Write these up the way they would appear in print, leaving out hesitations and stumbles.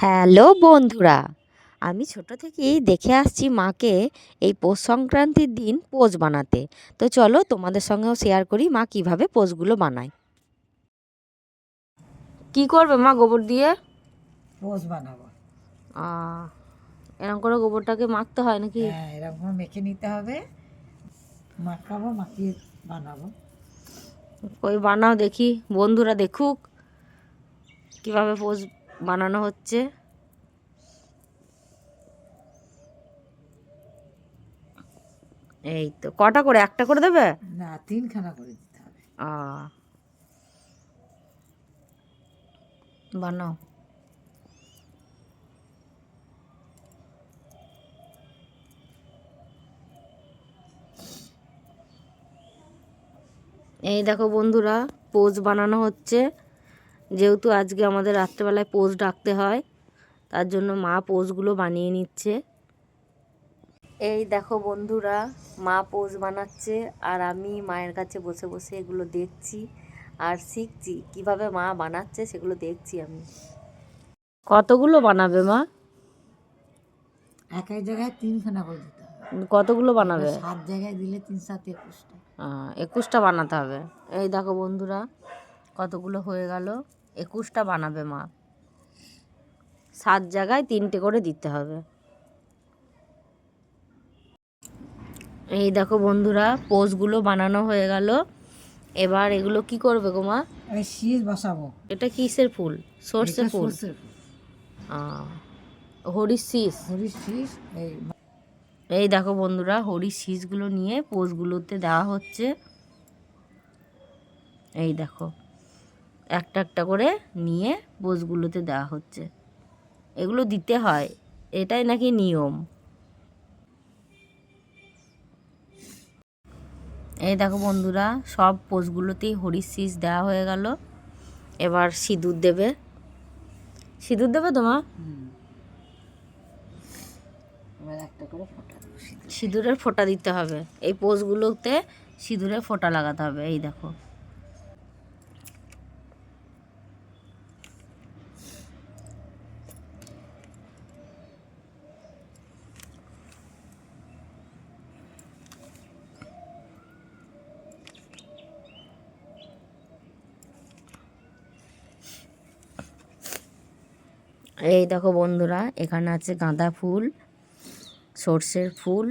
Hello বন্ধুরা, আমি ছোট থেকেই দেখে আসছি মাকে এই পৌষ সংক্রান্তির দিন পোজ বানাতে। তো চলো তোমাদের সঙ্গেও শেয়ার করি মা কিভাবে পোজগুলো বানায়। কি করবে মা গোবর দিয়ে? পোজ বানাবো। এরকম করে গোবরটাকে মাখতে হয় নাকি? হ্যাঁ, এরকম মেখে নিতে হবে, মাখাবো, মাখিয়ে বানাবো। ওই বানাও দেখি, বন্ধুরা দেখুক কিভাবে পোজ বানানো হচ্ছে। এই তো কটা করে, একটা করে দেবে? না, 3খানা করে দিতে হবে। বানাও। এই দেখো বন্ধুরা, পোজ বানানো হচ্ছে। যেহেতু আজকে আমাদের রাত্রেবেলায় পোজ ডাকতে হয়, তার জন্য মা পোজগুলো বানিয়ে নিচ্ছে। এই দেখো বন্ধুরা, মা পোজ বানাচ্ছে আর আমি মায়ের কাছে বসে বসে এগুলো দেখছি আর শিখছি কিভাবে মা বানাচ্ছে, সেগুলো দেখছি আমি। কতগুলো বানাবে মা? এক এক জায়গায় 3খানা করে দিতে হবে। কতগুলো বানাবে? 7 জায়গায় দিলে 3 7 21টা। 21টা বানাতে হবে। এই দেখো বন্ধুরা, কতগুলো হয়ে গেল। 21টা বানাবে মা। 7 জায়গায় 3টে করে দিতে হবে। এই দেখো বন্ধুরা, পোজগুলো বানানো হয়ে গেল। এবার এগুলো কি করবে গো মা? এই শীষ বসাবো। এটা কিসের ফুল? সর্ষে ফুল। সর্ষের ফুল, হরির শীষ। হরির শীষ। এই দেখো বন্ধুরা, হরির শীষগুলো নিয়ে পোজগুলোতে দেওয়া হচ্ছে। এই দেখো, একটা একটা করে নিয়ে পোজগুলোতে দেওয়া হচ্ছে। এগুলো দিতে হয়, এটাই নাকি নিয়ম। এই দেখো বন্ধুরা, সব পোজগুলোতেই হরির শীষ দেওয়া হয়ে গেল। এবার সিঁদুর দেবে। সিঁদুর দেবে তো মা? এবার একটা করে ফোঁটা দেবো। সিঁদুরের ফোঁটা দিতে হবে। এই পোজগুলোতে সিঁদুরের ফোঁটা লাগাতে হবে। এই দেখো, এই দেখো বন্ধুরা, এখানে আছে গাঁদা ফুল, সর্ষের ফুল,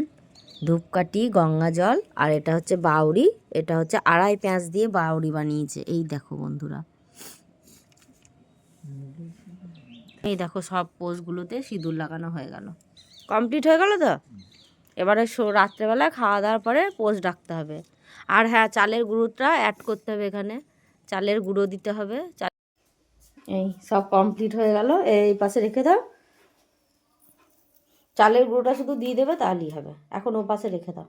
ধূপকাঠি, গঙ্গা জল, আর এটা হচ্ছে বাউরি। এটা হচ্ছে আড়াই পেঁয়াজ দিয়ে বাউরি বানিয়েছে। এই দেখো বন্ধুরা, এই দেখো সব পোজগুলোতে সিঁদুর লাগানো হয়ে গেল। কমপ্লিট হয়ে গেল তো। এবারে রাত্রেবেলায় খাওয়া দাওয়ার পরে পোজ ডাকতে হবে। আর হ্যাঁ, চালের গুঁড়োটা অ্যাড করতে হবে এখানে, চালের গুঁড়ো দিতে হবে। এই সব কমপ্লিট হয়ে গেল। এই পাশে রেখে দাও। চালের গুঁড়োটা শুধু দিয়ে দেবে, তাহলেই হবে। এখন ও পাশে রেখে দাও।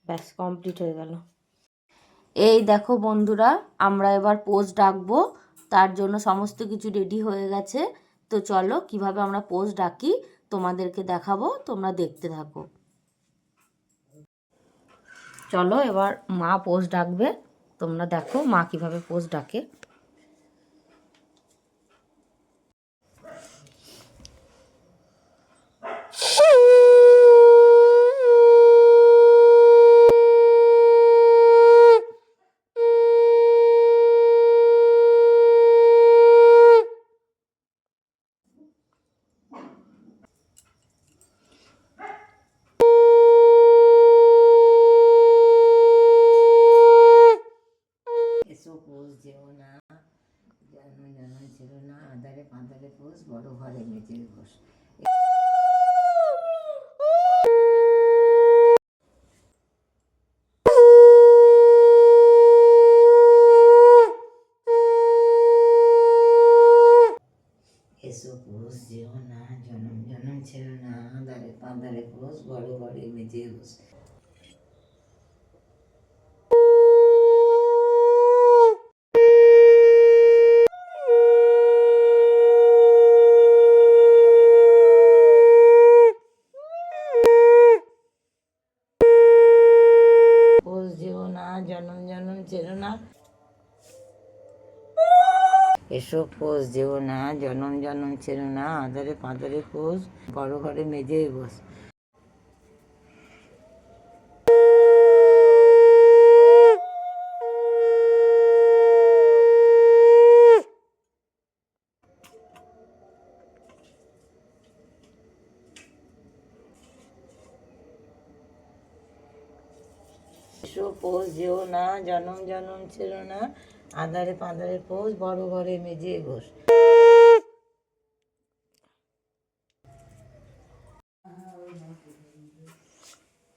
ব্যাস, কমপ্লিট হয়ে গেল। এই দেখো বন্ধুরা, আমরা এবার পোজ ডাকবো। তার জন্য সমস্ত কিছু রেডি হয়ে গেছে। তো চলো কিভাবে আমরা পোজ ডাকি তোমাদেরকে দেখাবো, তোমরা দেখতে থাকো। চলো এবার মা পোজ ডাকবে, তোমরা দেখো মা কিভাবে পোজ ডাকে। পোজ যেও না, যেন যেন ছিল না, আধারে পাঁধারে পোজ, বড় ঘরে মেজে বস। এসো পোজ যেও না, জনম জনম ছিল না, আধারে পাঁধারে পোজ, বড় ঘরে মেজে বস। পোজ যেও না, জনম জনম ছিল না। এসো পোষ যেও না, জনম জনম ছেড়ো না, আধারে পাঁধারে পোষ, বড় ঘরে মেজে বস। এসো পোষ যেও না, জনম জনম ছেড়ো না, আধারে পাঁধারে পোষ, বড় ঘরে মেজে বস।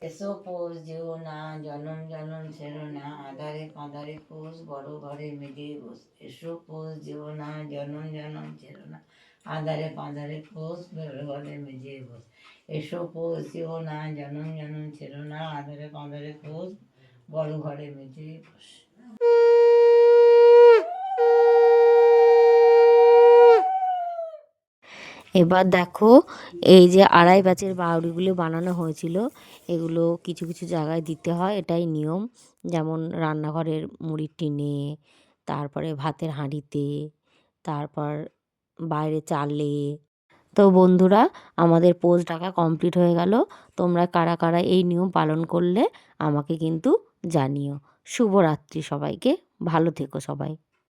এসো পোষ যেও না, জনম জনম ছেড়ো না, আধারে পাঁধারে পোষ, বড় ঘরে মেজে বস। এসো পোষ যেও না, জনম জনম ছেড়ো না, আধারে পাঁধারে পোষ, বড় ঘরে মেজে বস। এসো পোষ যেও না, জনম জনম ছেড়ো না, আধারে পাঁধারে পোষ, বড় ঘরে মেজে বস। এবার দেখো, এই যে আড়াই ব্যাচের বাউরিগুলো বানানো হয়েছিল, এগুলো কিছু কিছু জায়গায় দিতে হয়, এটাই নিয়ম। যেমন রান্নাঘরের মুড়ির টিনে, তারপরে ভাতের হাঁড়িতে, তারপর বাইরে চালে। তো বন্ধুরা, আমাদের পোজ ডাকা কমপ্লিট হয়ে গেল। তোমরা কারা কারা এই নিয়ম পালন করলে আমাকে কিন্তু জানিও। শুভরাত্রি সবাইকে, ভালো থেকো সবাই।